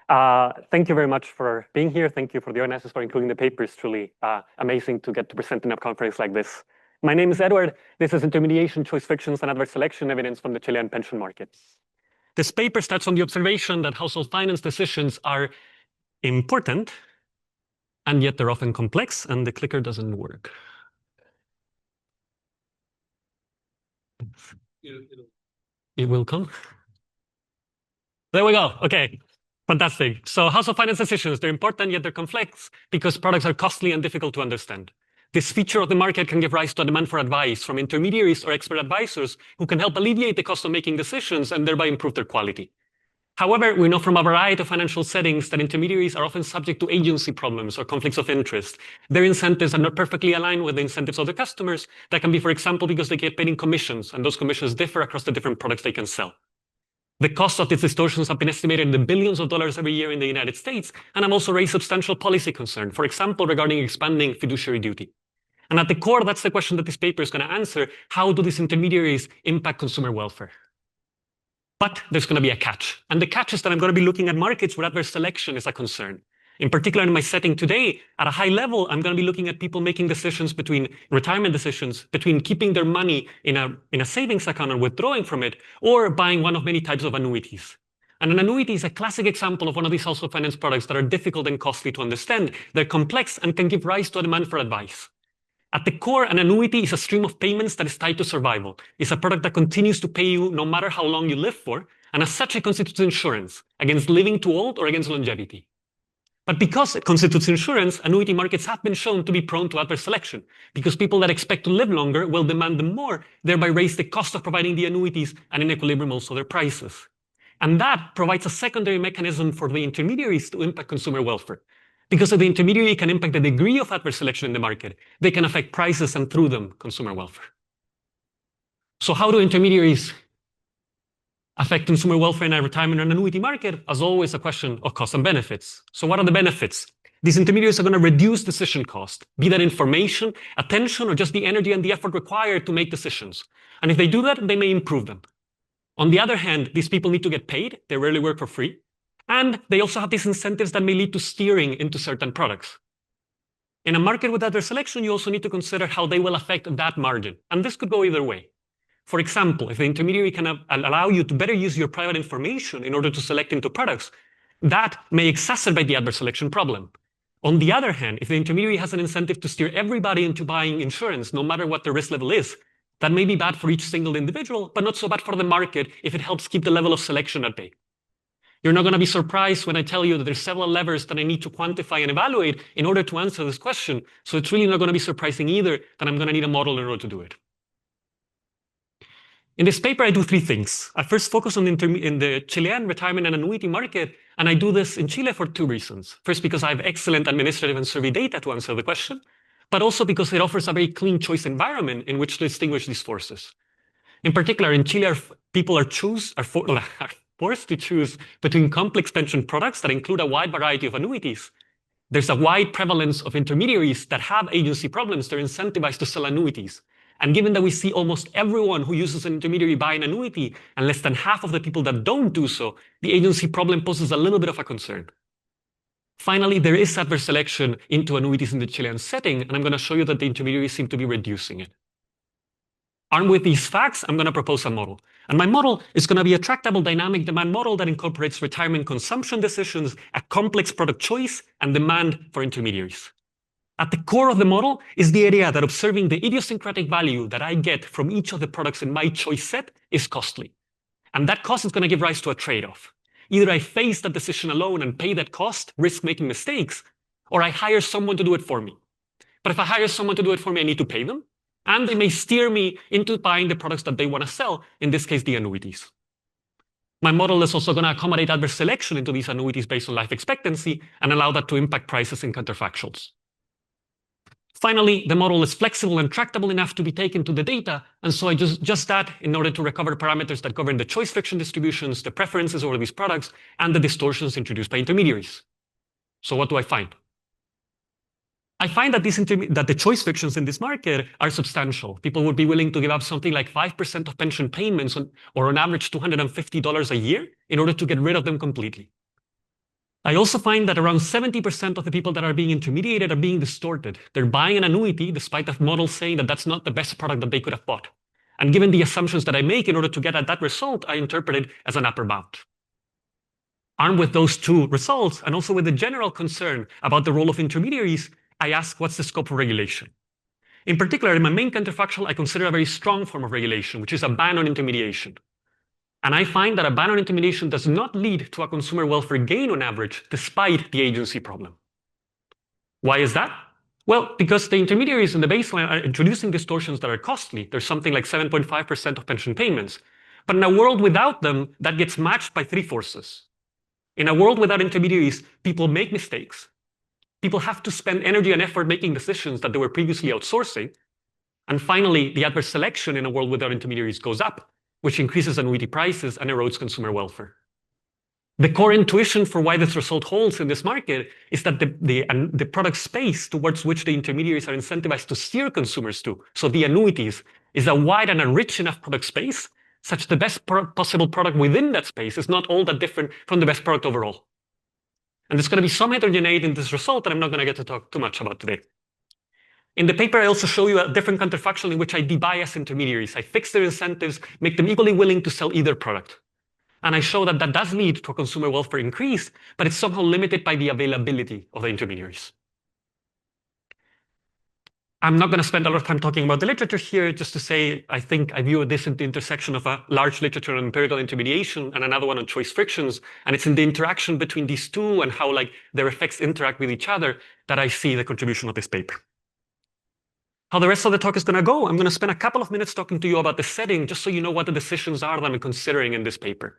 Thank you very much for being here. Thank you for the organizers for including the papers. Truly amazing to get to present in a conference like this. My name is Eduard. This is Intermediation, Choice Fictions, and Adverse Selection Evidence from the Chilean Pension Markets. This paper starts on the observation that household finance decisions are important, and yet they're often complex, and the clicker doesn't work. It will come. There we go. Okay. Fantastic. So household finance decisions, they're important, yet they're complex because products are costly and difficult to understand. This feature of the market can give rise to a demand for advice from intermediaries or expert advisors who can help alleviate the cost of making decisions and thereby improve their quality. However, we know from a variety of financial settings that intermediaries are often subject to agency problems or conflicts of interest. Their incentives are not perfectly aligned with the incentives of their customers. That can be, for example, because they get paid in commissions, and those commissions differ across the different products they can sell. The cost of these distortions have been estimated in the billions of dollars every year in the United States, and have also raised substantial policy concern, for example, regarding expanding fiduciary duty. And at the core, that's the question that this paper is going to answer: how do these intermediaries impact consumer welfare? But there's going to be a catch. And the catch is that I'm going to be looking at markets where adverse selection is a concern. In particular, in my setting today, at a high level, I'm going to be looking at people making decisions between retirement decisions, between keeping their money in a savings account and withdrawing from it, or buying one of many types of annuities. And an annuity is a classic example of one of these household finance products that are difficult and costly to understand. They're complex and can give rise to a demand for advice. At the core, an annuity is a stream of payments that is tied to survival. It's a product that continues to pay you no matter how long you live for, and as such, it constitutes insurance against living too old or against longevity. But because it constitutes insurance, annuity markets have been shown to be prone to adverse selection, because people that expect to live longer will demand them more, thereby raise the cost of providing the annuities and in equilibrium also their prices. And that provides a secondary mechanism for the intermediaries to impact consumer welfare. Because if the intermediary can impact the degree of adverse selection in the market, they can affect prices and through them, consumer welfare. So how do intermediaries affect consumer welfare in a retirement and annuity market? As always, a question of costs and benefits. So what are the benefits? These intermediaries are going to reduce decision cost, be that information, attention, or just the energy and the effort required to make decisions. And if they do that, they may improve them. On the other hand, these people need to get paid. They rarely work for free. And they also have these incentives that may lead to steering into certain products. In a market with adverse selection, you also need to consider how they will affect that margin. And this could go either way. For example, if the intermediary can allow you to better use your private information in order to select into products, that may exacerbate the adverse selection problem. On the other hand, if the intermediary has an incentive to steer everybody into buying insurance, no matter what the risk level is, that may be bad for each single individual, but not so bad for the market if it helps keep the level of selection at bay. You're not going to be surprised when I tell you that there's several levers that I need to quantify and evaluate in order to answer this question. So it's really not going to be surprising either that I'm going to need a model in order to do it. In this paper, I do three things. I first focus on in the Chilean retirement and annuity market, and I do this in Chile for two reasons. First, because I have excellent administrative and survey data to answer the question, but also because it offers a very clean choice environment in which to distinguish these forces. In particular, in Chile, people are forced to choose between complex pension products that include a wide variety of annuities. There's a wide prevalence of intermediaries that have agency problems. They're incentivized to sell annuities. And given that we see almost everyone who uses an intermediary buy an annuity, and less than half of the people that don't do so, the agency problem poses a little bit of a concern. Finally, there is adverse selection into annuities in the Chilean setting, and I'm going to show you that the intermediaries seem to be reducing it. Armed with these facts, I'm going to propose a model. And my model is going to be a tractable dynamic demand model that incorporates retirement consumption decisions, a complex product choice, and demand for intermediaries. At the core of the model is the idea that observing the idiosyncratic value that I get from each of the products in my choice set is costly. And that cost is going to give rise to a trade-off. Either I face that decision alone and pay that cost, risk making mistakes, or I hire someone to do it for me. But if I hire someone to do it for me, I need to pay them. And they may steer me into buying the products that they want to sell, in this case, the annuities. My model is also going to accommodate adverse selection into these annuities based on life expectancy and allow that to impact prices in counterfactuals. Finally, the model is flexible and tractable enough to be taken to the data, and so I just that in order to recover parameters that govern the choice friction distributions, the preferences over these products, and the distortions introduced by intermediaries. So what do I find? I find that the choice fictions in this market are substantial. People would be willing to give up something like 5% of pension payments or on average $250 a year in order to get rid of them completely. I also find that around 70% of the people that are being intermediated are being distorted. They're buying an annuity despite the model saying that that's not the best product that they could have bought. And given the assumptions that I make in order to get at that result, I interpret it as an upper bound. Armed with those two results, and also with a general concern about the role of intermediaries, I ask, what's the scope of regulation? In particular, in my main counterfactual, I consider a very strong form of regulation, which is a ban on intermediation. And I find that a ban on intermediation does not lead to a consumer welfare gain on average, despite the agency problem. Why is that? Well, because the intermediaries in the baseline are introducing distortions that are costly. There's something like 7.5% of pension payments. But in a world without them, that gets matched by three forces. In a world without intermediaries, people make mistakes. People have to spend energy and effort making decisions that they were previously outsourcing. And finally, the adverse selection in a world without intermediaries goes up, which increases annuity prices and erodes consumer welfare. The core intuition for why this result holds in this market is that the product space towards which the intermediaries are incentivized to steer consumers to, so the annuities, is a wide and a rich enough product space such the best possible product within that space is not all that different from the best product overall. And there's going to be some heterogeneity in this result that I'm not going to get to talk too much about today. In the paper, I also show you a different counterfactual in which I debias intermediaries. I fix their incentives, make them equally willing to sell either product. And I show that that does lead to a consumer welfare increase, but it's somehow limited by the availability of the intermediaries. I'm not going to spend a lot of time talking about the literature here, just to say I think I view this in the intersection of a large literature on empirical intermediation and another one on choice frictions. And it's in the interaction between these two and how their effects interact with each other that I see the contribution of this paper. How the rest of the talk is going to go, I'm going to spend a couple of minutes talking to you about the setting, just so you know what the decisions are that I'm considering in this paper.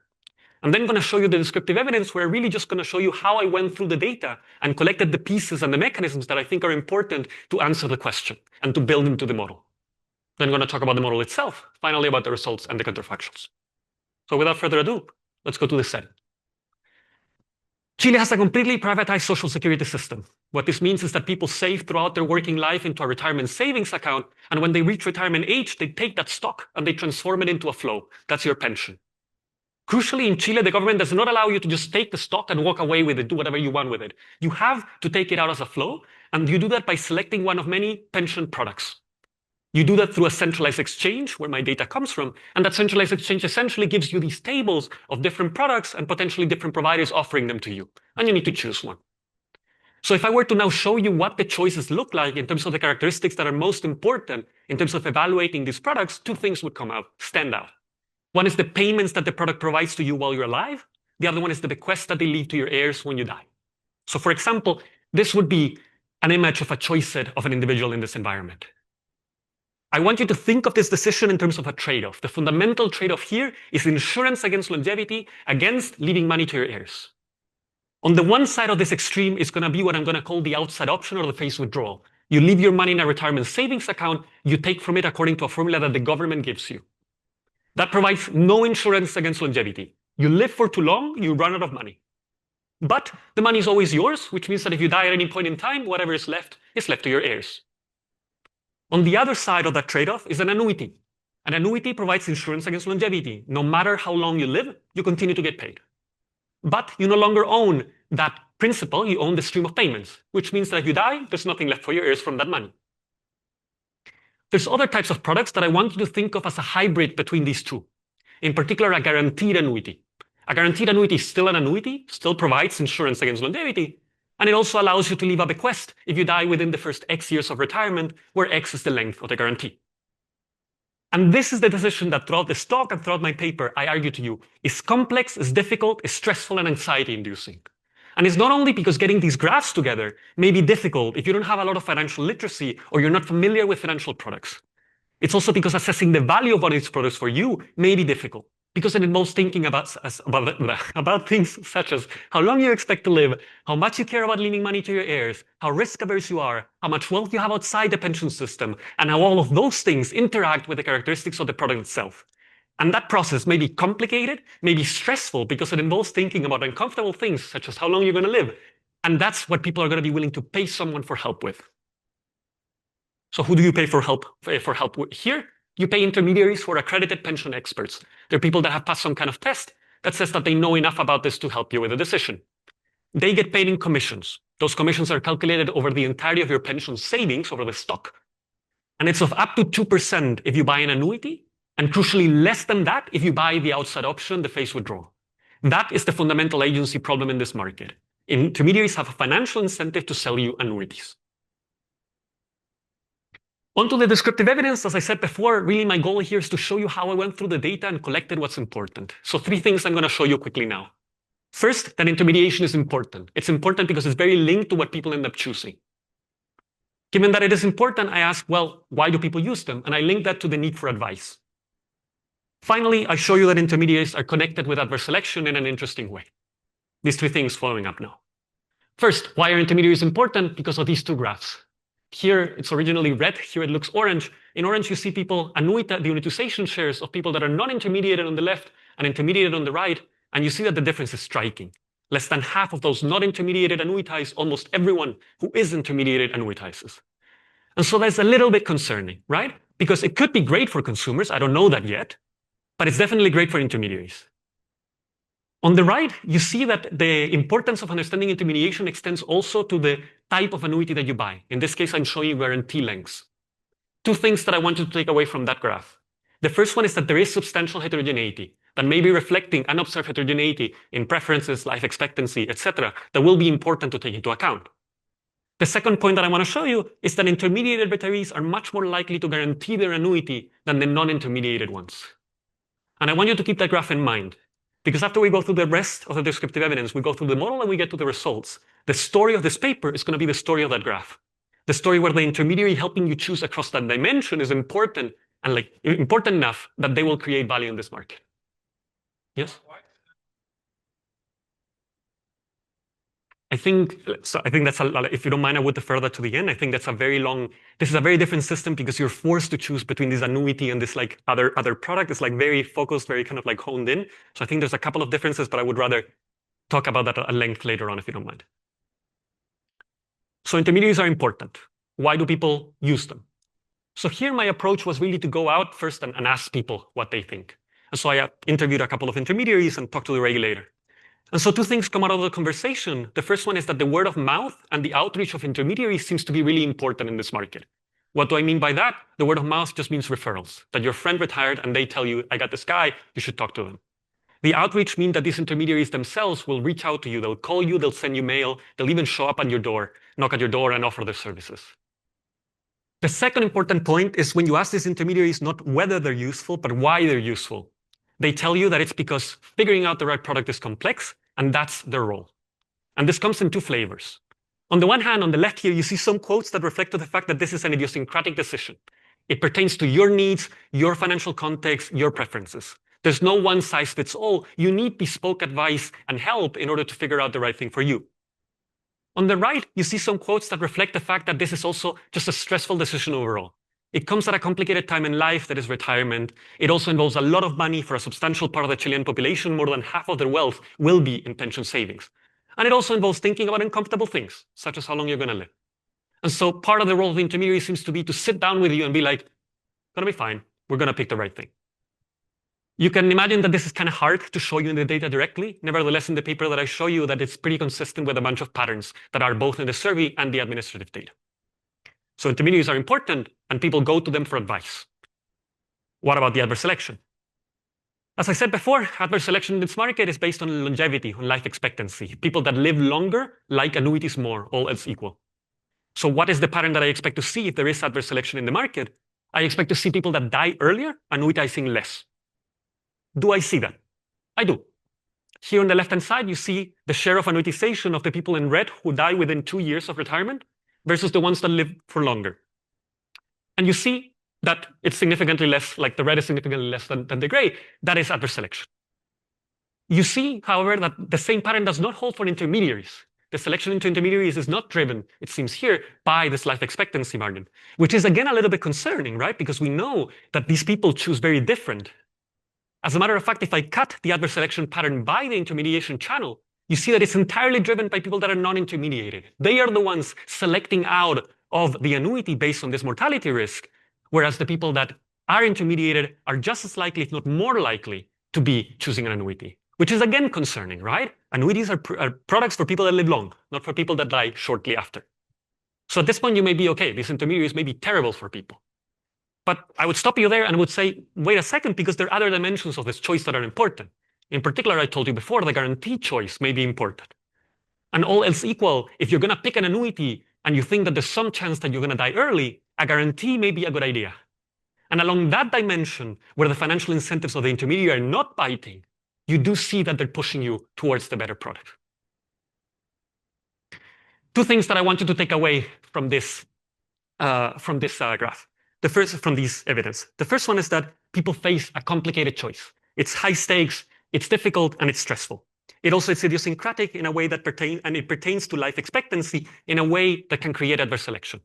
I'm then going to show you the descriptive evidence, where I'm really just going to show you how I went through the data and collected the pieces and the mechanisms that I think are important to answer the question and to build into the model. Then I'm going to talk about the model itself, finally about the results and the counterfactuals. So without further ado, let's go to the setting. Chile has a completely privatized social security system. What this means is that people save throughout their working life into a retirement savings account, and when they reach retirement age, they take that stock and they transform it into a flow. That's your pension. Crucially, in Chile, the government does not allow you to just take the stock and walk away with it, do whatever you want with it. You have to take it out as a flow, and you do that by selecting one of many pension products. You do that through a centralized exchange, where my data comes from, and that centralized exchange essentially gives you these tables of different products and potentially different providers offering them to you, and you need to choose one. So if I were to now show you what the choices look like in terms of the characteristics that are most important in terms of evaluating these products, two things would stand out. One is the payments that the product provides to you while you're alive. The other one is the bequest that they leave to your heirs when you die. So for example, this would be an image of a choice set of an individual in this environment. I want you to think of this decision in terms of a trade-off. The fundamental trade-off here is insurance against longevity against leaving money to your heirs. On the one side of this extreme is going to be what I'm going to call the outside option or the phase withdrawal. You leave your money in a retirement savings account, you take from it according to a formula that the government gives you. That provides no insurance against longevity. You live for too long, you run out of money. But the money is always yours, which means that if you die at any point in time, whatever is left to your heirs. On the other side of that trade-off is an annuity. An annuity provides insurance against longevity. No matter how long you live, you continue to get paid. But you no longer own that principal, you own the stream of payments, which means that if you die, there's nothing left for your heirs from that money. There's other types of products that I want you to think of as a hybrid between these two. In particular, a guaranteed annuity. A guaranteed annuity is still an annuity, still provides insurance against longevity, and it also allows you to leave a bequest if you die within the first X years of retirement, where X is the length of the guarantee. And this is the decision that throughout this talk and throughout my paper, I argue to you, is complex, is difficult, is stressful, and anxiety-inducing. And it's not only because getting these graphs together may be difficult if you don't have a lot of financial literacy or you're not familiar with financial products. It's also because assessing the value of one of these products for you may be difficult, because it involves thinking about things such as how long you expect to live, how much you care about leaving money to your heirs, how risk-averse you are, how much wealth you have outside the pension system, and how all of those things interact with the characteristics of the product itself. And that process may be complicated, may be stressful, because it involves thinking about uncomfortable things, such as how long you're going to live. And that's what people are going to be willing to pay someone for help with. So who do you pay for help with here? You pay intermediaries who are accredited pension experts. They're people that have passed some kind of test that says that they know enough about this to help you with a decision. they get paid in commissions. Those commissions are calculated over the entirety of your pension savings, over the stock. And it's of up to 2% if you buy an annuity, and crucially less than that if you buy the outside option, the phase withdrawal. That is the fundamental agency problem in this market. Intermediaries have a financial incentive to sell you annuities. Onto the descriptive evidence. As I said before, really my goal here is to show you how I went through the data and collected what's important. So 3 things I'm going to show you quickly now. First, that intermediation is important. It's important because it's very linked to what people end up choosing. Given that it is important, I ask, well, why do people use them? And I link that to the need for advice. Finally, I show you that intermediaries are connected with adverse selection in an interesting way. These 3 things following up now. First, why are intermediaries important? Because of these 2 graphs. Here, it's originally red. Here, it looks orange. In orange, you see people the unitization shares of people that are non-intermediated on the left and intermediated on the right. And you see that the difference is striking. Less than half of those not intermediated annuitize. Almost everyone who is intermediated annuitizes. And so that's a little bit concerning, right? Because it could be great for consumers. I don't know that yet. But it's definitely great for intermediaries. On the right, you see that the importance of understanding intermediation extends also to the type of annuity that you buy. In this case, I'm showing you guarantee lengths. 2 things that I want you to take away from that graph. The first one is that there is substantial heterogeneity that may be reflecting unobserved heterogeneity in preferences, life expectancy, etc., that will be important to take into account. The second point that I want to show you is that intermediated retirees are much more likely to guarantee their annuity than the non-intermediated ones. And I want you to keep that graph in mind, because after we go through the rest of the descriptive evidence, we go through the model and we get to the results. The story of this paper is going to be the story of that graph. The story where the intermediary helping you choose across that dimension is important and important enough that they will create value in this market. Yes? I think that's if you don't mind, I would defer that to the end. I think that's a very long, this is a very different system because you're forced to choose between this annuity and this other product. It's very focused, very kind of honed in. So I think there's a couple of differences, but I would rather talk about that at length later on if you don't mind. So intermediaries are important. Why do people use them? So here my approach was really to go out first and ask people what they think. And so I interviewed a couple of intermediaries and talked to the regulator. And so 2 things come out of the conversation. The first one is that the word of mouth and the outreach of intermediaries seems to be really important in this market. What do I mean by that? The word of mouth just means referrals, that your friend retired and they tell you, I got this guy, you should talk to them. The outreach means that these intermediaries themselves will reach out to you. They'll call you, they'll send you mail, they'll even show up at your door, knock at your door and offer their services. The second important point is when you ask these intermediaries not whether they're useful, but why they're useful. They tell you that it's because figuring out the right product is complex, and that's their role. And this comes in 2 flavors. On the one hand, on the left here, you see some quotes that reflect to the fact that this is an idiosyncratic decision. It pertains to your needs, your financial context, your preferences. There's no one size fits all. You need bespoke advice and help in order to figure out the right thing for you. On the right, you see some quotes that reflect the fact that this is also just a stressful decision overall. It comes at a complicated time in life that is retirement. It also involves a lot of money for a substantial part of the Chilean population. More than half of their wealth will be in pension savings. And it also involves thinking about uncomfortable things, such as how long you're going to live. And so part of the role of the intermediary seems to be to sit down with you and be like, going to be fine. We're going to pick the right thing. You can imagine that this is kind of hard to show you in the data directly. Nevertheless, in the paper that I show you, that it's pretty consistent with a bunch of patterns that are both in the survey and the administrative data. So intermediaries are important, and people go to them for advice. What about the adverse selection? As I said before, adverse selection in this market is based on longevity, on life expectancy. People that live longer like annuities more, all else equal. So what is the pattern that I expect to see if there is adverse selection in the market? I expect to see people that die earlier, annuitizing less. Do I see that? I do. Here on the left-hand side, you see the share of annuitization of the people in red who die within 2 years of retirement versus the ones that live for longer. And you see that it's significantly less, like the red is significantly less than the gray. That is adverse selection. You see, however, that the same pattern does not hold for intermediaries. The selection into intermediaries is not driven, it seems here, by this life expectancy margin, which is again a little bit concerning, right? Because we know that these people choose very different. As a matter of fact, if I cut the adverse selection pattern by the intermediation channel, you see that it's entirely driven by people that are non-intermediated. They are the ones selecting out of the annuity based on this mortality risk, whereas the people that are intermediated are just as likely, if not more likely, to be choosing an annuity, which is again concerning, right? Annuities are products for people that live long, not for people that die shortly after. So at this point, you may be okay. These intermediaries may be terrible for people. But I would stop you there and would say, wait a second, because there are other dimensions of this choice that are important. In particular, I told you before, the guarantee choice may be important. And all else equal, if you're going to pick an annuity and you think that there's some chance that you're going to die early, a guarantee may be a good idea. And along that dimension, where the financial incentives of the intermediary are not biting, you do see that they're pushing you towards the better product. Two things that I want you to take away from this graph. The first, from these evidence. The first one is that people face a complicated choice. It's high stakes, it's difficult, and it's stressful. It also is idiosyncratic in a way that pertains to life expectancy in a way that can create adverse selection.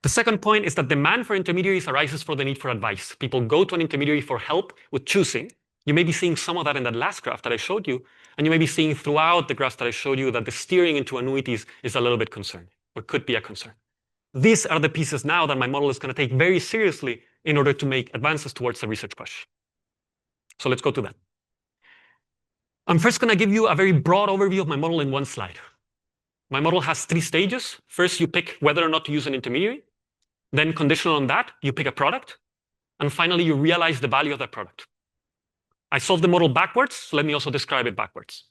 The second point is that demand for intermediaries arises for the need for advice. People go to an intermediary for help with choosing. You may be seeing some of that in that last graph that I showed you, and you may be seeing throughout the graphs that I showed you that the steering into annuities is a little bit concerning, or could be a concern. These are the pieces now that my model is going to take very seriously in order to make advances towards the research question. So let's go to that. I'm first going to give you a very broad overview of my model in one slide. My model has 3 stages. First, you pick whether or not to use an intermediary. Then, conditional on that, you pick a product. And finally, you realize the value of that product. I solved the model backwards, so let me also describe it backwards.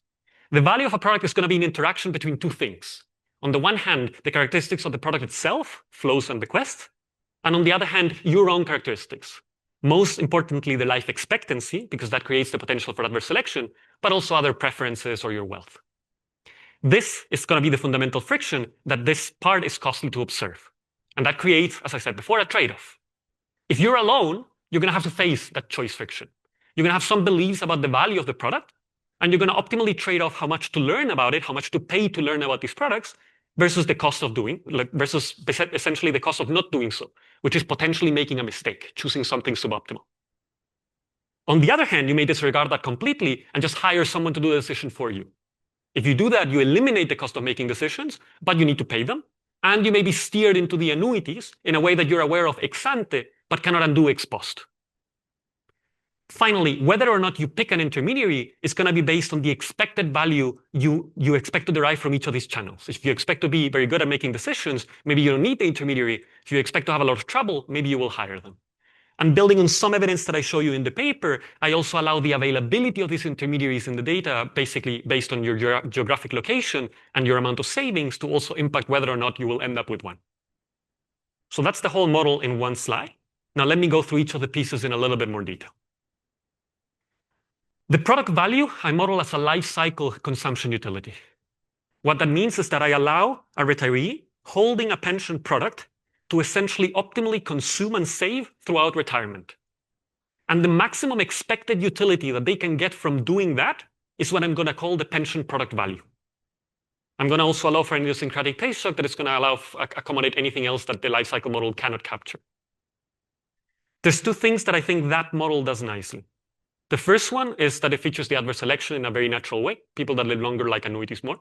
The value of a product is going to be an interaction between 2 things. On the one hand, the characteristics of the product itself, flows and bequests, and on the other hand, your own characteristics. Most importantly, the life expectancy, because that creates the potential for adverse selection, but also other preferences or your wealth. This is going to be the fundamental friction that this part is costly to observe. And that creates, as I said before, a trade-off. If you're alone, you're going to have to face that choice friction. You're going to have some beliefs about the value of the product, and you're going to optimally trade off how much to learn about it, how much to pay to learn about these products, versus the cost of doing, versus essentially the cost of not doing so, which is potentially making a mistake, choosing something suboptimal. On the other hand, you may disregard that completely and just hire someone to do the decision for you. If you do that, you eliminate the cost of making decisions, but you need to pay them, and you may be steered into the annuities in a way that you're aware of ex ante, but cannot undo ex post. Finally, whether or not you pick an intermediary is going to be based on the expected value you expect to derive from each of these channels. If you expect to be very good at making decisions, maybe you don't need the intermediary. If you expect to have a lot of trouble, maybe you will hire them. And building on some evidence that I show you in the paper, I also allow the availability of these intermediaries in the data, basically based on your geographic location and your amount of savings, to also impact whether or not you will end up with one. So that's the whole model in one slide. Now let me go through each of the pieces in a little bit more detail. The product value I model as a life cycle consumption utility. What that means is that I allow a retiree holding a pension product to essentially optimally consume and save throughout retirement. And the maximum expected utility that they can get from doing that is what I'm going to call the pension product value. I'm going to also allow for an idiosyncratic taste shock that is going to accommodate anything else that the life cycle model cannot capture. There's 2 things that I think that model does nicely. The first one is that it features the adverse selection in a very natural way. People that live longer like annuities more.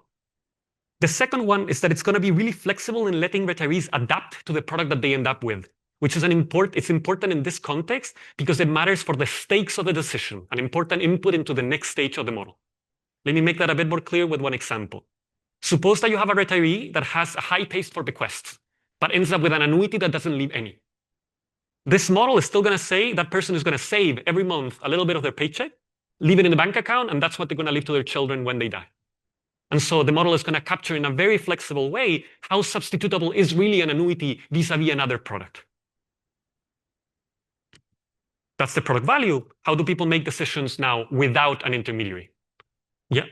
The second one is that it's going to be really flexible in letting retirees adapt to the product that they end up with, which is it's important in this context because it matters for the stakes of the decision, an important input into the next stage of the model. Let me make that a bit more clear with one example. Suppose that you have a retiree that has a high taste for bequests, but ends up with an annuity that doesn't leave any. This model is still going to say that person is going to save every month a little bit of their paycheck, leave it in the bank account, and that's what they're going to leave to their children when they die. And so the model is going to capture in a very flexible way how substitutable is really an annuity vis-a-vis another product. That's the product value. How do people make decisions now without an intermediary? Yeah.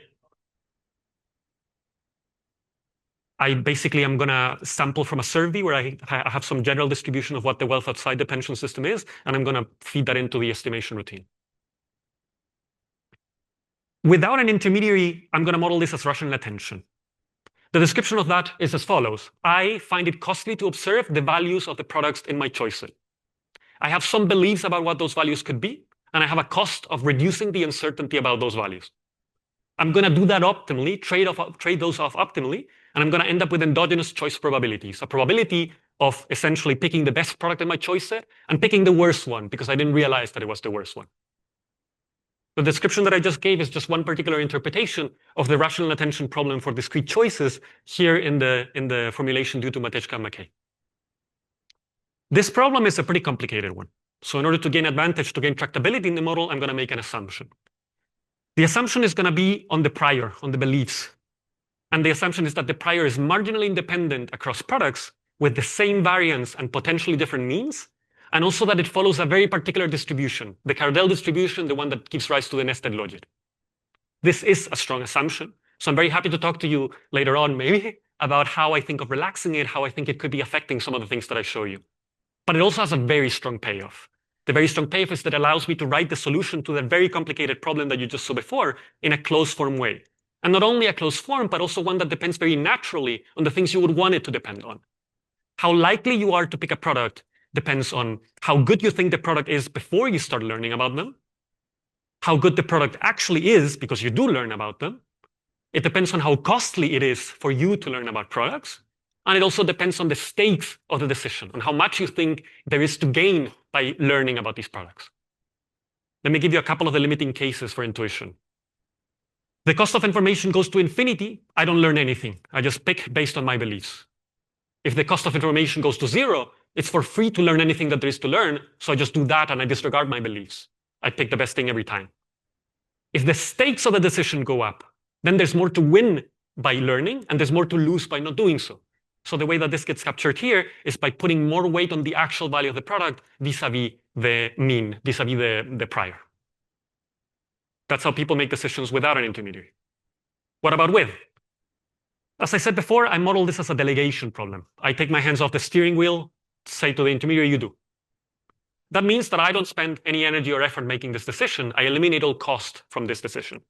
I basically am going to sample from a survey where I have some general distribution of what the wealth outside the pension system is, and I'm going to feed that into the estimation routine. Without an intermediary, I'm going to model this as rational attention. The description of that is as follows. I find it costly to observe the values of the products in my choice set. I have some beliefs about what those values could be, and I have a cost of reducing the uncertainty about those values. I'm going to do that optimally, trade those off optimally, and I'm going to end up with endogenous choice probabilities, a probability of essentially picking the best product in my choice set and picking the worst one because I didn't realize that it was the worst one. The description that I just gave is just one particular interpretation of the rational attention problem for discrete choices here in the formulation due to Matejka and McKay. This problem is a pretty complicated one. So in order to gain advantage, to gain tractability in the model, I'm going to make an assumption. The assumption is going to be on the prior, on the beliefs. And the assumption is that the prior is marginally independent across products with the same variance and potentially different means, and also that it follows a very particular distribution, the Cardell distribution, the one that gives rise to the nested logit. This is a strong assumption. So I'm very happy to talk to you later on, maybe, about how I think of relaxing it, how I think it could be affecting some of the things that I show you. But it also has a very strong payoff. The very strong payoff is that it allows me to write the solution to that very complicated problem that you just saw before in a closed form way. And not only a closed form, but also one that depends very naturally on the things you would want it to depend on. How likely you are to pick a product depends on how good you think the product is before you start learning about them, how good the product actually is because you do learn about them. It depends on how costly it is for you to learn about products. And it also depends on the stakes of the decision, on how much you think there is to gain by learning about these products. Let me give you a couple of the limiting cases for intuition. The cost of information goes to infinity. I don't learn anything. I just pick based on my beliefs. If the cost of information goes to zero, it's for free to learn anything that there is to learn. So I just do that and I disregard my beliefs. I pick the best thing every time. If the stakes of the decision go up, then there's more to win by learning and there's more to lose by not doing so. So the way that this gets captured here is by putting more weight on the actual value of the product vis-a-vis the mean, vis-a-vis the prior. That's how people make decisions without an intermediary. What about with? As I said before, I model this as a delegation problem. I take my hands off the steering wheel, say to the intermediary, you do. That means that I don't spend any energy or effort making this decision. I eliminate all cost from this decision.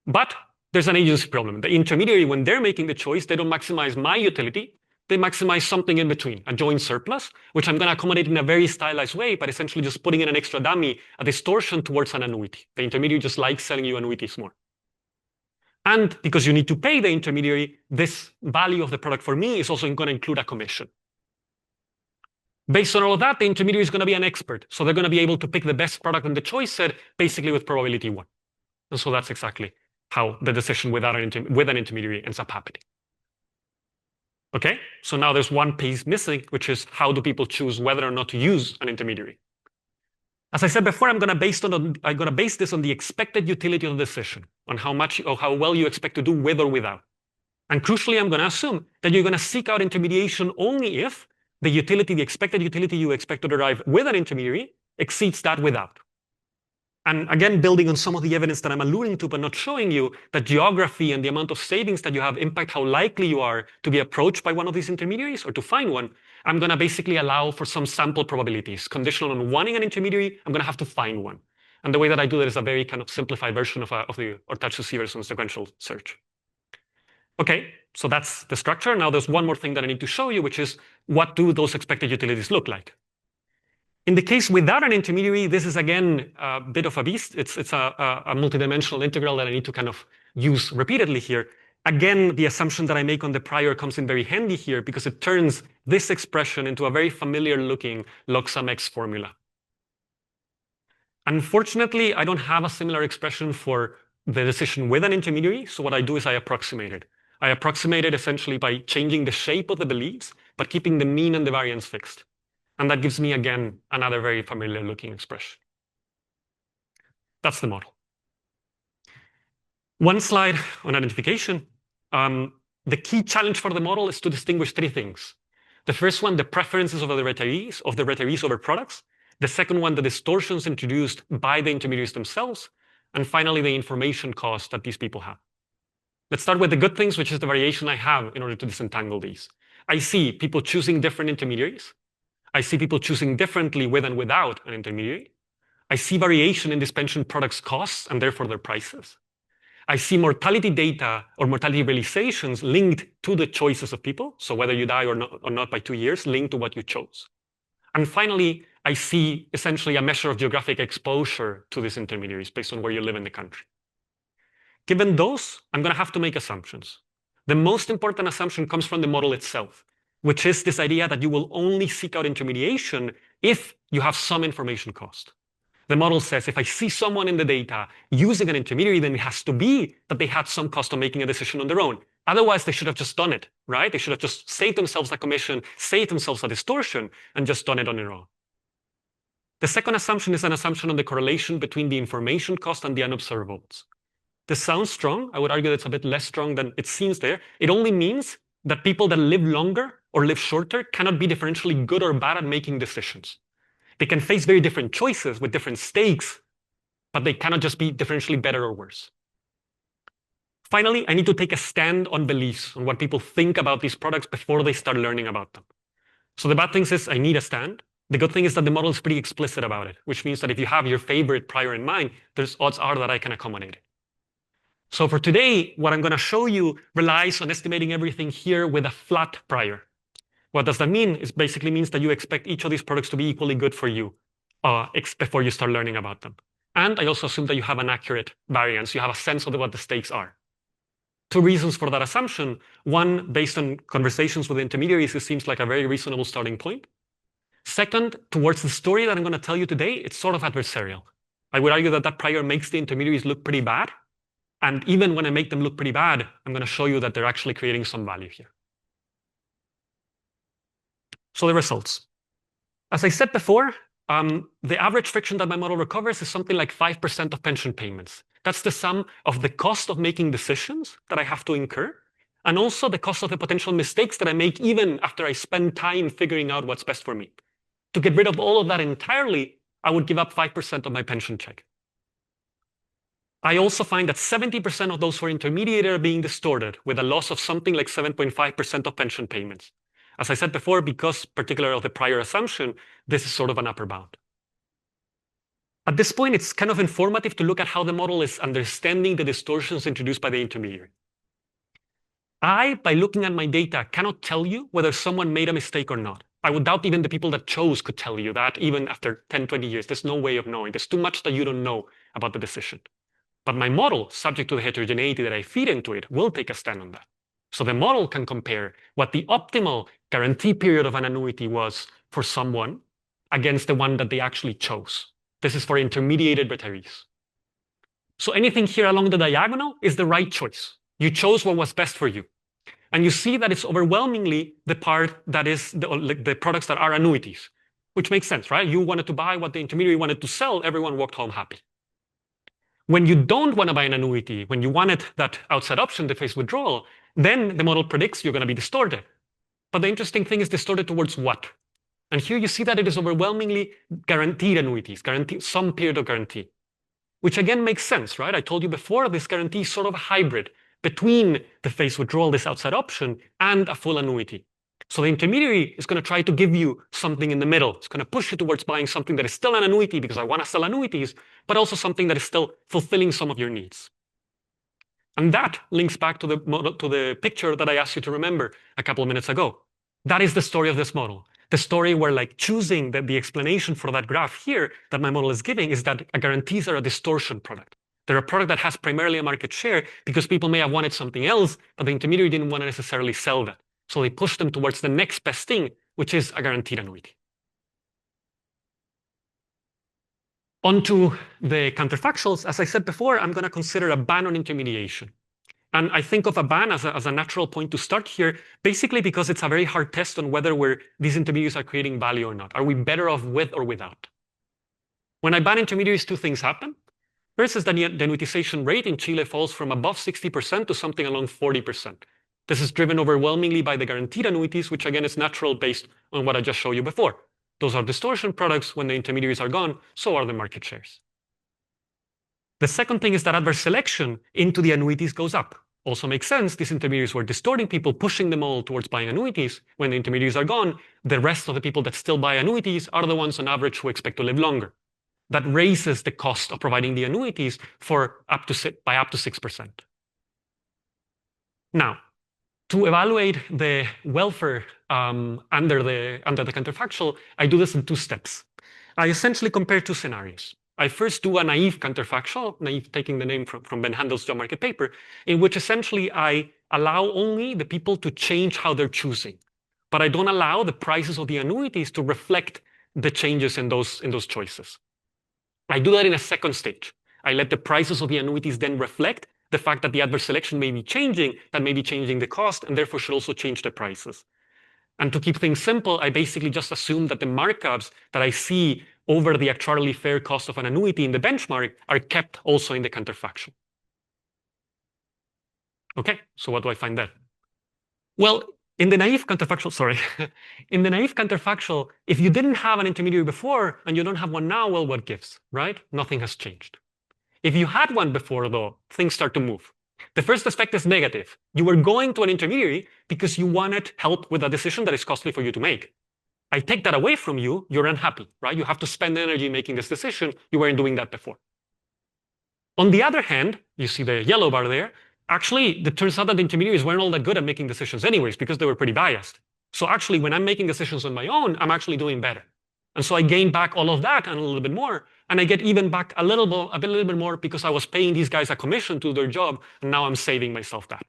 But there's an agency problem. The intermediary, when they're making the choice, they don't maximize my utility. They maximize something in between, a joint surplus, which I'm going to accommodate in a very stylized way, but essentially just putting in an extra dummy, a distortion towards an annuity. The intermediary just likes selling you annuities more. And because you need to pay the intermediary, this value of the product for me is also going to include a commission. Based on all of that, the intermediary is going to be an expert. So they're going to be able to pick the best product in the choice set, basically with probability 1. And so that's exactly how the decision with an intermediary ends up happening. Okay, so now there's one piece missing, which is how do people choose whether or not to use an intermediary? As I said before, I'm going to base this on the expected utility of the decision, on how much or how well you expect to do with or without. And crucially, I'm going to assume that you're going to seek out intermediation only if the utility, the expected utility you expect to derive with an intermediary exceeds that without. And again, building on some of the evidence that I'm alluding to but not showing you, that geography and the amount of savings that you have impact how likely you are to be approached by one of these intermediaries or to find one, I'm going to basically allow for some sample probabilities. Conditional on wanting an intermediary, I'm going to have to find one. And the way that I do that is a very kind of simplified version of the Ortaczuk-Siverson sequential search. Okay, so that's the structure. Now there's one more thing that I need to show you, which is what do those expected utilities look like? In the case without an intermediary, this is again a bit of a beast. It's a multidimensional integral that I need to kind of use repeatedly here. Again, the assumption that I make on the prior comes in very handy here because it turns this expression into a very familiar looking log sum x formula. Unfortunately, I don't have a similar expression for the decision with an intermediary. So what I do is I approximate it. I approximate it essentially by changing the shape of the beliefs, but keeping the mean and the variance fixed. And that gives me, again, another very familiar looking expression. That's the model. One slide on identification. The key challenge for the model is to distinguish 3 things. The first one, the preferences of the retirees over products. The second one, the distortions introduced by the intermediaries themselves. And finally, the information cost that these people have. Let's start with the good things, which is the variation I have in order to disentangle these. I see people choosing different intermediaries. I see people choosing differently with and without an intermediary. I see variation in these pension products' costs and therefore their prices. I see mortality data or mortality realizations linked to the choices of people. So whether you die or not by 2 years, linked to what you chose. And finally, I see essentially a measure of geographic exposure to these intermediaries based on where you live in the country. Given those, I'm going to have to make assumptions. The most important assumption comes from the model itself, which is this idea that you will only seek out intermediation if you have some information cost. The model says if I see someone in the data using an intermediary, then it has to be that they had some cost of making a decision on their own. Otherwise, they should have just done it, right? They should have just saved themselves a commission, saved themselves a distortion, and just done it on their own. The second assumption is an assumption on the correlation between the information cost and the unobservables. This sounds strong. I would argue it's a bit less strong than it seems there. It only means that people that live longer or live shorter cannot be differentially good or bad at making decisions. They can face very different choices with different stakes, but they cannot just be differentially better or worse. Finally, I need to take a stand on beliefs, on what people think about these products before they start learning about them. So the bad thing is I need a stand. The good thing is that the model is pretty explicit about it, which means that if you have your favorite prior in mind, there's odds are that I can accommodate it. So for today, what I'm going to show you relies on estimating everything here with a flat prior. What does that mean? It basically means that you expect each of these products to be equally good for you before you start learning about them. And I also assume that you have an accurate variance. You have a sense of what the stakes are. Two reasons for that assumption. One, based on conversations with intermediaries, it seems like a very reasonable starting point. Second, towards the story that I'm going to tell you today, it's sort of adversarial. I would argue that that prior makes the intermediaries look pretty bad. And even when I make them look pretty bad, I'm going to show you that they're actually creating some value here. So the results. As I said before, the average friction that my model recovers is something like 5% of pension payments. That's the sum of the cost of making decisions that I have to incur, and also the cost of the potential mistakes that I make even after I spend time figuring out what's best for me. To get rid of all of that entirely, I would give up 5% of my pension check. I also find that 70% of those who are intermediated are being distorted with a loss of something like 7.5% of pension payments. As I said before, because particular of the prior assumption, this is sort of an upper bound. At this point, it's kind of informative to look at how the model is understanding the distortions introduced by the intermediary. I, by looking at my data, cannot tell you whether someone made a mistake or not. I would doubt even the people that chose could tell you that even after 10, 20 years. There's no way of knowing. There's too much that you don't know about the decision. But my model, subject to the heterogeneity that I feed into it, will take a stand on that. So the model can compare what the optimal guarantee period of an annuity was for someone against the one that they actually chose. This is for intermediated retirees. So anything here along the diagonal is the right choice. You chose what was best for you. And you see that it's overwhelmingly the part that is the products that are annuities, which makes sense, right? You wanted to buy what the intermediary wanted to sell, everyone walked home happy. When you don't want to buy an annuity, when you wanted that outside option, the phase withdrawal, then the model predicts you're going to be distorted. But the interesting thing is distorted towards what? And here you see that it is overwhelmingly guaranteed annuities, guaranteed some period of guarantee, which again makes sense, right? I told you before, this guarantee is sort of a hybrid between the phase withdrawal, this outside option, and a full annuity. So the intermediary is going to try to give you something in the middle. It's going to push you towards buying something that is still an annuity because I want to sell annuities, but also something that is still fulfilling some of your needs. And that links back to the model, to the picture that I asked you to remember a couple of minutes ago. That is the story of this model. The story where like choosing the explanation for that graph here that my model is giving is that guarantees are a distortion product. They're a product that has primarily a market share because people may have wanted something else, but the intermediary didn't want to necessarily sell that. So they push them towards the next best thing, which is a guaranteed annuity. Onto the counterfactuals. As I said before, I'm going to consider a ban on intermediation. And I think of a ban as a natural point to start here, basically because it's a very hard test on whether these intermediaries are creating value or not. Are we better off with or without? When I ban intermediaries, two things happen. First is that the annuitization rate in Chile falls from above 60% to something along 40%. This is driven overwhelmingly by the guaranteed annuities, which again is natural based on what I just showed you before. Those are distortion products. When the intermediaries are gone, so are the market shares. The second thing is that adverse selection into the annuities goes up. Also makes sense. These intermediaries were distorting people, pushing them all towards buying annuities. When the intermediaries are gone, the rest of the people that still buy annuities are the ones on average who expect to live longer. That raises the cost of providing the annuities by up to 6%. Now, to evaluate the welfare under the counterfactual, I do this in two steps. I essentially compare two scenarios. I first do a naive counterfactual, naive taking the name from Ben Handel's job market paper, in which essentially I allow only the people to change how they're choosing, but I don't allow the prices of the annuities to reflect the changes in those choices. I do that in a second stage. I let the prices of the annuities then reflect the fact that the adverse selection may be changing, that may be changing the cost, and therefore should also change the prices. And to keep things simple, I basically just assume that the markups that I see over the actuarially fair cost of an annuity in the benchmark are kept also in the counterfactual. Okay, so what do I find there? Well, in the naive counterfactual, sorry, in the naive counterfactual, if you didn't have an intermediary before and you don't have one now, well, what gives, right? Nothing has changed. If you had one before, though, things start to move. The first aspect is negative. You were going to an intermediary because you wanted help with a decision that is costly for you to make. I take that away from you, you're unhappy, right? You have to spend energy making this decision. You weren't doing that before. On the other hand, you see the yellow bar there. Actually, it turns out that the intermediaries weren't all that good at making decisions anyways because they were pretty biased. So actually, when I'm making decisions on my own, I'm actually doing better. And so I gain back all of that and a little bit more. And I get even back a little bit more because I was paying these guys a commission to do their job. And now I'm saving myself that.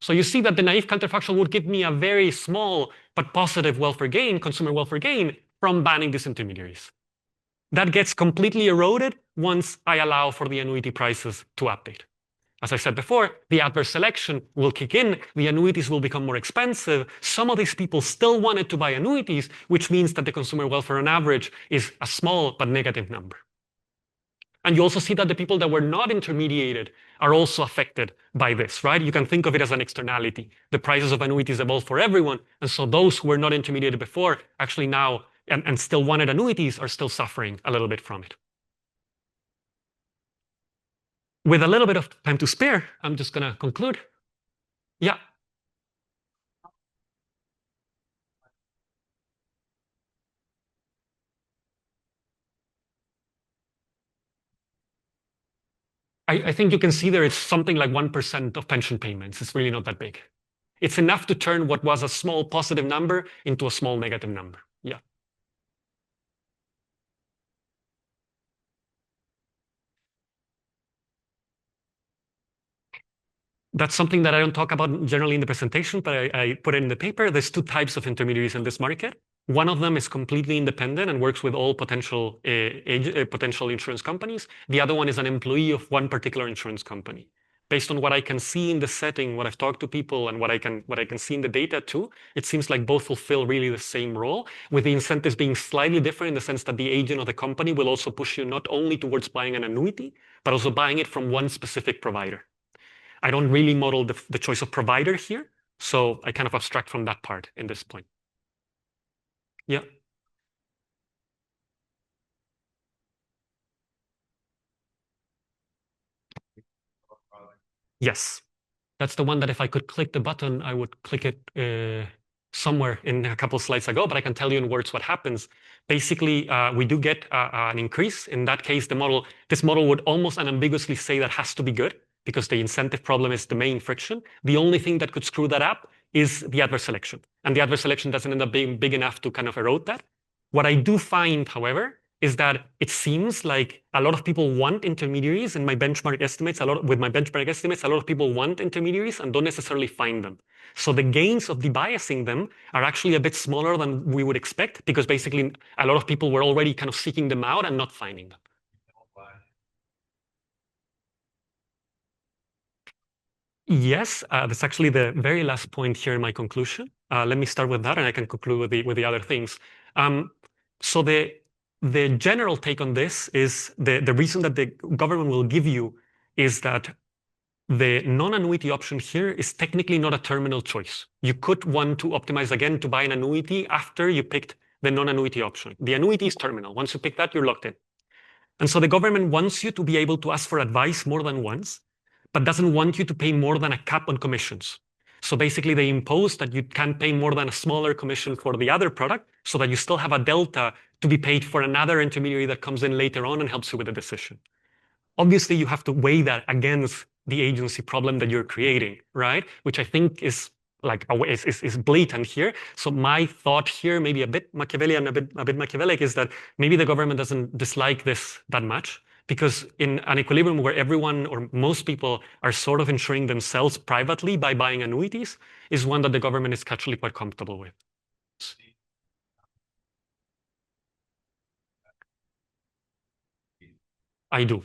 So you see that the naive counterfactual would give me a very small but positive welfare gain, consumer welfare gain, from banning these intermediaries. That gets completely eroded once I allow for the annuity prices to update. As I said before, the adverse selection will kick in, the annuities will become more expensive. Some of these people still wanted to buy annuities, which means that the consumer welfare on average is a small but negative number. And you also see that the people that were not intermediated are also affected by this, right? You can think of it as an externality. The prices of annuities evolve for everyone. And so those who were not intermediated before actually now and still wanted annuities are still suffering a little bit from it. With a little bit of time to spare, I'm just going to conclude. Yeah. I think you can see there it's something like 1% of pension payments. It's really not that big. It's enough to turn what was a small positive number into a small negative number. Yeah. That's something that I don't talk about generally in the presentation, but I put it in the paper. There's two types of intermediaries in this market. One of them is completely independent and works with all potential insurance companies. The other one is an employee of one particular insurance company. Based on what I can see in the setting, what I've talked to people, and what I can see in the data too, it seems like both fulfill really the same role, with the incentives being slightly different in the sense that the agent of the company will also push you not only towards buying an annuity, but also buying it from one specific provider. I don't really model the choice of provider here, so I kind of abstract from that part in this point. Yeah. Yes. That's the one that if I could click the button, I would click it somewhere in a couple of slides ago, but I can tell you in words what happens. Basically, we do get an increase. In that case, this model would almost unambiguously say that has to be good because the incentive problem is the main friction. The only thing that could screw that up is the adverse selection. And the adverse selection doesn't end up being big enough to kind of erode that. What I do find, however, is that it seems like a lot of people want intermediaries in my benchmark estimates. A lot of people want intermediaries and don't necessarily find them. So the gains of debiasing them are actually a bit smaller than we would expect because basically a lot of people were already kind of seeking them out and not finding them. Yes, that's actually the very last point here in my conclusion. Let me start with that, and I can conclude with the other things. So the general take on this is the reason that the government will give you is that the non-annuity option here is technically not a terminal choice. You could want to optimize again to buy an annuity after you picked the non-annuity option. The annuity is terminal. Once you pick that, you're locked in. And so the government wants you to be able to ask for advice more than once, but doesn't want you to pay more than a cap on commissions. So basically, they impose that you can't pay more than a smaller commission for the other product so that you still have a delta to be paid for another intermediary that comes in later on and helps you with the decision. Obviously, you have to weigh that against the agency problem that you're creating, right? Which I think is like is blatant here. So my thought here, maybe a bit Machiavellian, a bit Machiavellic, is that maybe the government doesn't dislike this that much because in an equilibrium where everyone or most people are sort of insuring themselves privately by buying annuities, is one that the government is actually quite comfortable with. I do.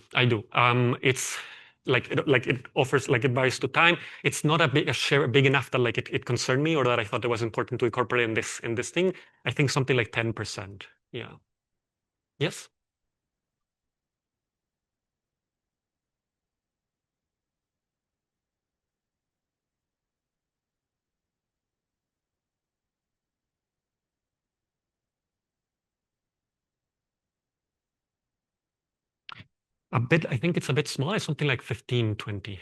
It's like it offers like it varies to time. It's not a share big enough that like it concerned me or that I thought it was important to incorporate in this thing. I think something like 10%. Yeah. Yes. A bit. I think it's a bit small. It's something like 15, 20.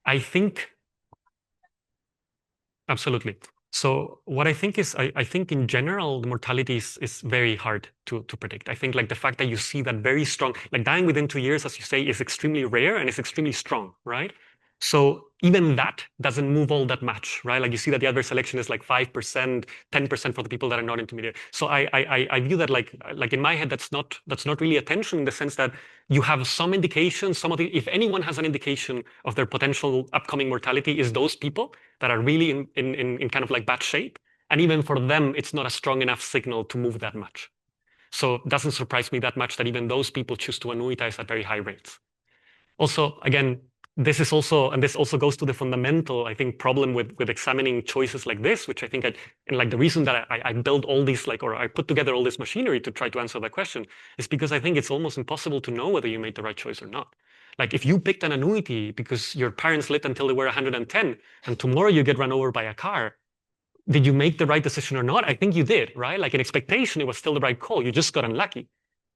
I think absolutely. So what I think is, I think in general, the mortality is very hard to predict. I think like the fact that you see that very strong, like dying within 2 years, as you say, is extremely rare and it's extremely strong, right? So even that doesn't move all that much, right? Like you see that the adverse selection is like 5%, 10% for the people that are not intermediate. So I view that like in my head, that's not really attention in the sense that you have some indication, some of the, if anyone has an indication of their potential upcoming mortality, is those people that are really in kind of like bad shape. And even for them, it's not a strong enough signal to move that much. So it doesn't surprise me that much that even those people choose to annuitize at very high rates. Also, again, this is also, and this also goes to the fundamental, I think, problem with examining choices like this, which I think, and like the reason that I built all these, like, or I put together all this machinery to try to answer that question, is because I think it's almost impossible to know whether you made the right choice or not. Like, if you picked an annuity because your parents lived until they were 110, and tomorrow you get run over by a car, did you make the right decision or not? I think you did, right? Like in expectation, it was still the right call. You just got unlucky.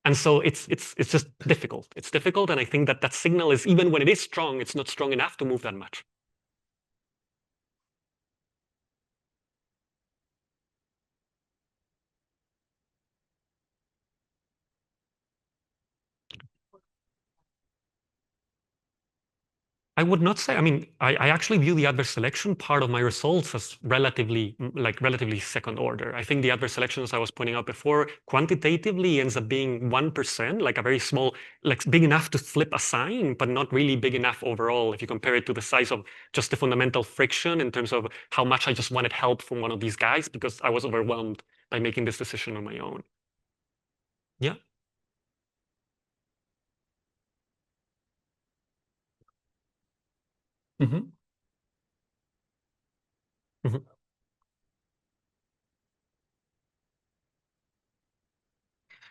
And so it's just difficult. It's difficult, and I think that that signal is even when it is strong, it's not strong enough to move that much. I would not say. I mean, I actually view the adverse selection part of my results as relatively relatively second order. I think the adverse selection, as I was pointing out before, quantitatively ends up being 1%, like a very small, like big enough to flip a sign, but not really big enough overall if you compare it to the size of just the fundamental friction in terms of how much I just wanted help from one of these guys because I was overwhelmed by making this decision on my own. Yeah. Hmm. Hmm.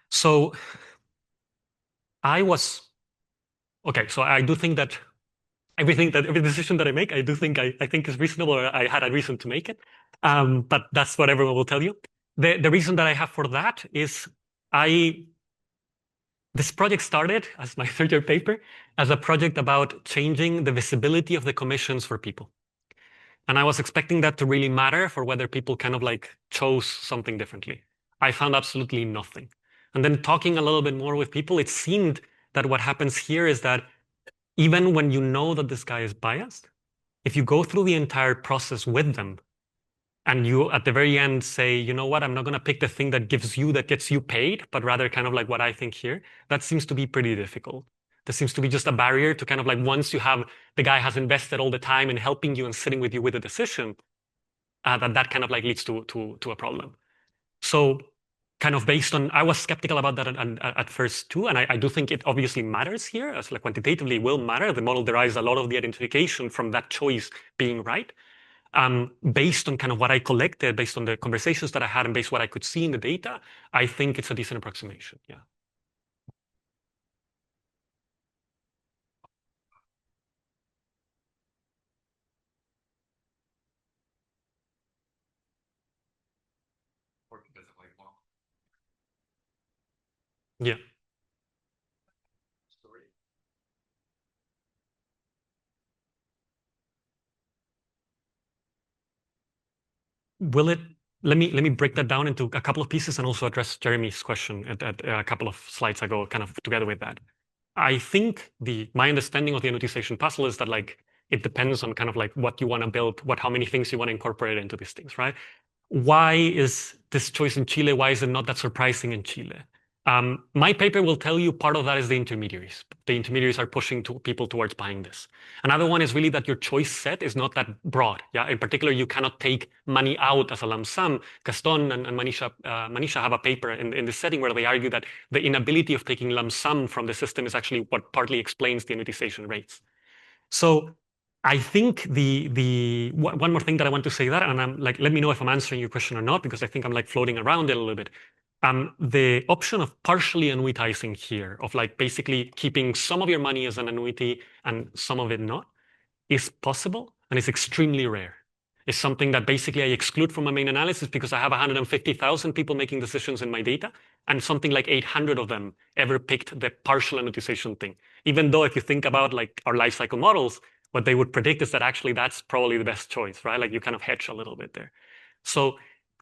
So I was okay. So I do think that every decision that I make, I do think I think is reasonable, or I had a reason to make it. But that's what everyone will tell you. The reason that I have for that is I this project started as my third year paper as a project about changing the visibility of the commissions for people. And I was expecting that to really matter for whether people kind of like chose something differently. I found absolutely nothing. And then talking a little bit more with people, it seemed that what happens here is that even when you know that this guy is biased, if you go through the entire process with them and you at the very end say, you know what, I'm not going to pick the thing that gives you, that gets you paid, but rather kind of like what I think here, that seems to be pretty difficult. There seems to be just a barrier to kind of like once you have the guy has invested all the time in helping you and sitting with you with a decision, that kind of like leads to a problem. So kind of based on, I was skeptical about that at first too, and I do think it obviously matters here, as like quantitatively will matter. The model derives a lot of the identification from that choice being right. Based on kind of what I collected, based on the conversations that I had, and based on what I could see in the data, I think it's a decent approximation. Yeah. Yeah. Will it? Let me break that down into a couple of pieces and also address Jeremy's question at a couple of slides ago, kind of together with that. I think the my understanding of the annotation puzzle is that like it depends on kind of like what you want to build, what how many things you want to incorporate into these things, right? Why is this choice in Chile? Why is it not that surprising in Chile? My paper will tell you part of that is the intermediaries. The intermediaries are pushing people towards buying this. Another one is really that your choice set is not that broad. Yeah, in particular, you cannot take money out as a lump sum. Gaston and Manisha have a paper in this setting where they argue that the inability of taking lump sum from the system is actually what partly explains the annuitization rates. So I think the one more thing that I want to say that, and I'm like, let me know if I'm answering your question or not, because I think I'm like floating around it a little bit. The option of partially annuitizing here, of like basically keeping some of your money as an annuity and some of it not, is possible and it's extremely rare. It's something that basically I exclude from my main analysis because I have 150,000 people making decisions in my data, and something like 800 of them ever picked the partial annuitization thing. Even though if you think about like our life cycle models, what they would predict is that actually that's probably the best choice, right? Like you kind of hedge a little bit there. So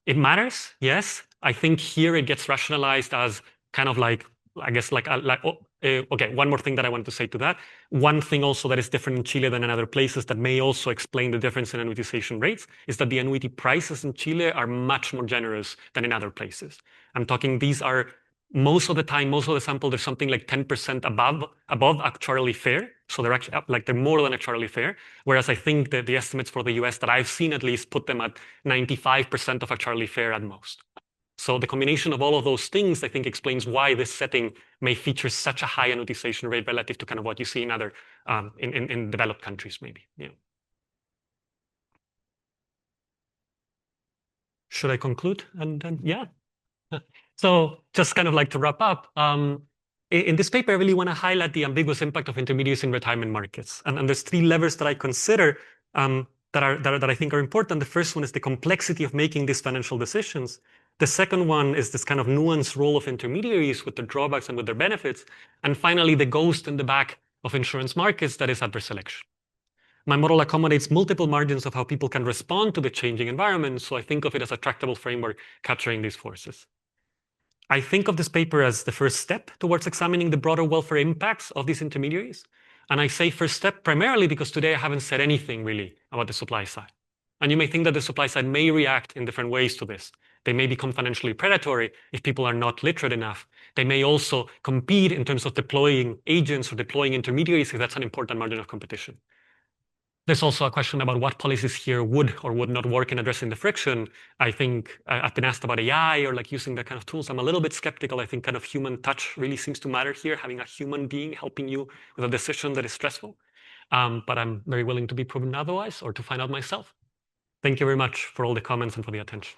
it matters, yes. I think here it gets rationalized as kind of like, I guess okay, one more thing that I want to say to that. One thing also that is different in Chile than in other places that may also explain the difference in annuitization rates is that the annuity prices in Chile are much more generous than in other places. I'm talking these are most of the time, most of the sample, there's something like 10% above actuarially fair. So they're actually like they're more than actuarially fair. Whereas I think that the estimates for the US that I've seen at least put them at 95% of actuarially fair at most. So the combination of all of those things, I think, explains why this setting may feature such a high annuitization rate relative to kind of what you see in other in developed countries, maybe. Yeah. Should I conclude? And yeah. So just kind of like to wrap up, in this paper, I really want to highlight the ambiguous impact of intermediaries in retirement markets. And there's three levers that I consider that I think are important. The first one is the complexity of making these financial decisions. The second one is this kind of nuanced role of intermediaries with their drawbacks and with their benefits. And finally, the ghost in the back of insurance markets that is adverse selection. My model accommodates multiple margins of how people can respond to the changing environment, so I think of it as a tractable framework capturing these forces. I think of this paper as the first step towards examining the broader welfare impacts of these intermediaries. And I say first step primarily because today I haven't said anything really about the supply side. And you may think that the supply side may react in different ways to this. They may become financially predatory if people are not literate enough. They may also compete in terms of deploying agents or deploying intermediaries if that's an important margin of competition. There's also a question about what policies here would or would not work in addressing the friction. I think I've been asked about AI or like using that kind of tools. I'm a little bit skeptical. I think kind of human touch really seems to matter here, having a human being helping you with a decision that is stressful. But I'm very willing to be proven otherwise or to find out myself. Thank you very much for all the comments and for the attention.